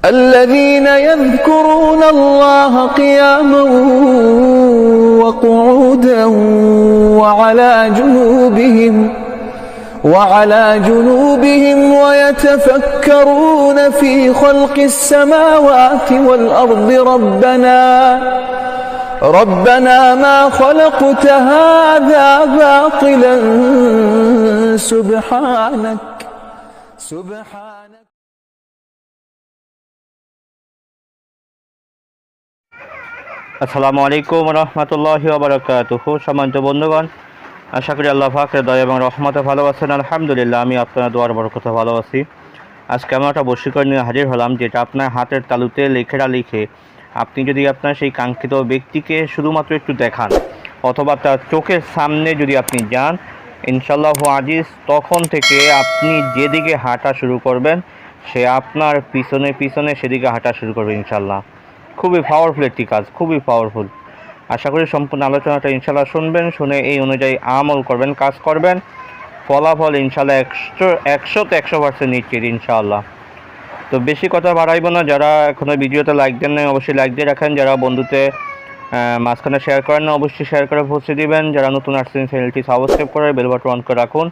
الذين يذكرون الله قياما وقعودا وعلى جنوبهم ويتفكرون في خلق السماوات والأرض ربنا ما خلقت هذا باطلا سبحانك আসসালামু আলাইকুম রহমতুল্লাহি ওয়া বারাকাতুহু। সম্মানিত বন্ধুগণ, আশা করি আল্লাহ পাকের দয়া এবং রহমতে ভালো আছেন। আলহামদুলিল্লাহ, আমি আপনার দোয়ার বরকতে ভালো আছি। আজকে আমরা একটা বশীকরণ নিয়ে হাজির হলাম, যেটা আপনার হাতের তালুতে লিখে আপনি যদি আপনার সেই কাঙ্ক্ষিত ব্যক্তিকে শুধুমাত্র একটু দেখান অথবা তার চোখের সামনে যদি আপনি যান, ইনশাআল্লাহ আজিজ, তখন থেকে আপনি যেদিকে হাঁটা শুরু করবেন সে আপনার পিছনে সেদিকে হাঁটা শুরু করবে ইনশাআল্লাহ। খুবই পাওয়ারফুল একটি কাজ, খুবই পাওয়ারফুল। আশা করি সম্পূর্ণ আলোচনাটা ইনশাআল্লাহ শুনবেন, শুনে এই অনুযায়ী আমল করবেন, কাজ করবেন, ফলাফল ইনশাআল্লাহ 100% নিশ্চিত ইনশাআল্লাহ। তো বেশি কথা বাড়াইব না। যারা এখনও ভিডিওতে লাইক দেন না অবশ্যই লাইক দিয়ে রাখেন। যারা বন্ধুতে মাঝখানে শেয়ার করেন না অবশ্যই শেয়ার করে পৌঁছে দিবেন। যারা নতুন আসছেন চ্যানেলটি সাবস্ক্রাইব করে বেল বাটন অন করে রাখুন,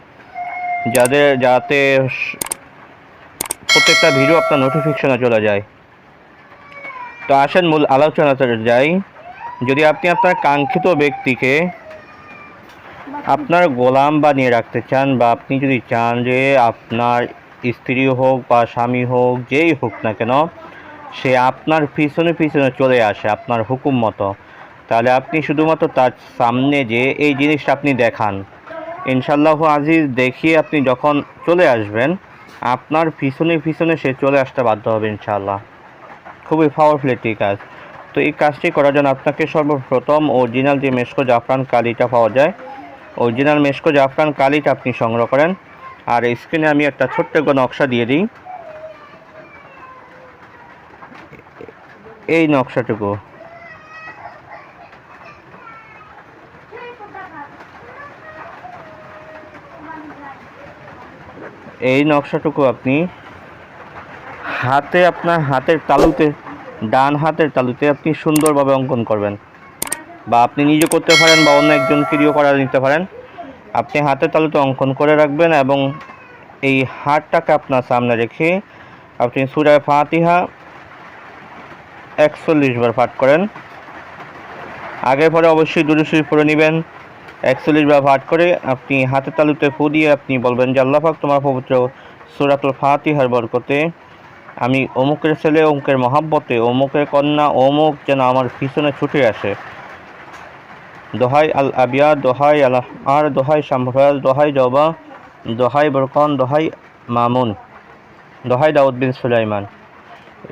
যাতে প্রত্যেকটা ভিডিও আপনার নোটিফিকেশনে চলে যায়। তো আসেন মূল আলোচনাতে যাই। যদি আপনি আপনার কাঙ্ক্ষিত ব্যক্তিকে আপনার গোলাম বানিয়ে রাখতে চান, বা আপনি যদি চান যে আপনার স্ত্রী হোক বা স্বামী হোক, যেই হোক না কেন, সে আপনার পিছনে চলে আসে আপনার হুকুম মতো, তাহলে আপনি শুধুমাত্র তার সামনে যে এই জিনিসটা আপনি দেখান, ইনশাআল্লাহ আজিজ, দেখিয়ে আপনি যখন চলে আসবেন আপনার পিছনে সে চলে আসতে বাধ্য হবে ইনশাআল্লাহ। খুবই পাওয়ারফুল একটি কাজ। তো এই কাজটি করার জন্য আপনাকে সর্বপ্রথম অরিজিনাল যে মেশকো জাফরান কালিটা পাওয়া যায়, অরিজিনাল মেশকো জাফরান কালিটা আপনি সংগ্রহ করেন। আর স্ক্রিনে আমি একটা ছোট্ট নকশা দিয়ে দিই। এই নকশাটুকু আপনি আপনার হাতের তালুতে, ডান হাতের তালুতে আপনি সুন্দরভাবে অঙ্কন করবেন, বা আপনি নিজে করতে পারেন বা অন্য একজনকে দিয়েও করা নিতে পারেন। আপনি হাতের তালুতে অঙ্কন করে রাখবেন এবং এই হাতটাকে আপনার সামনে রেখে আপনি সূরা ফাতিহা 41 বার পাঠ করেন। আগে পরে অবশ্যই দুরূদ শরীফ পড়ে নেবেন। 41 বার পাঠ করে আপনি হাতের তালুতে ফু দিয়ে আপনি বলবেন যে আল্লাহ পাক, তোমার পবিত্র সূরাতুল ফাতিহার বরকতে আমি অমুকের ছেলে, অমুকের মহাব্বতে, অমুকের কন্যা, অমুক যেন আমার পিছনে ছুটে আসে। দোহাই আল আবিয়া, দোহাই আল আর, দোহাই শামফাজ, দোহাই জবা, দোহাই বরকন, দোহাই মামুন, দোহাই দাউদ বিন সুলাইমান।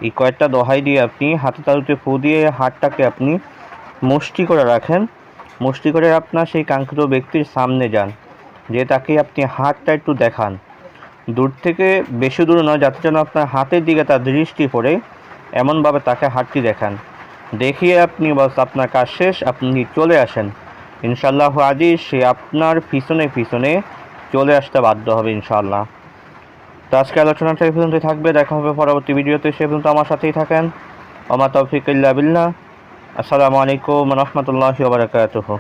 এই কয়েকটা দোহাই দিয়ে আপনি হাতে তালুতে ফু দিয়ে হাতটাকে আপনি মুষ্টি করে রাখেন। মুষ্টি করে আপনার সেই কাঙ্ক্ষিত ব্যক্তির সামনে যান, যে তাকে আপনি হাতটা একটু দেখান, দূর থেকে, বেশি দূর নয়, যাতে যেন আপনার হাতের দিকে তার দৃষ্টি পড়ে, এমনভাবে তাকে হাতটি দেখান। দেখিয়ে আপনি বাস আপনার কাজ শেষ, আপনি চলে আসেন। ইনশাআল্লাহ আজিজ, সে আপনার পিছনে চলে আসতে বাধ্য হবে ইনশাআল্লাহ। তো আজকে আলোচনাটা এই পর্যন্ত থাকবে। দেখা হবে পরবর্তী ভিডিওতে। সে পর্যন্ত আমার সাথেই থাকেন। ওমা তৌফিক ইল্লা বিল্লাহ। আসসালামু আলাইকুম রহমতুল্লাহি ওয়া বারাকাতুহু।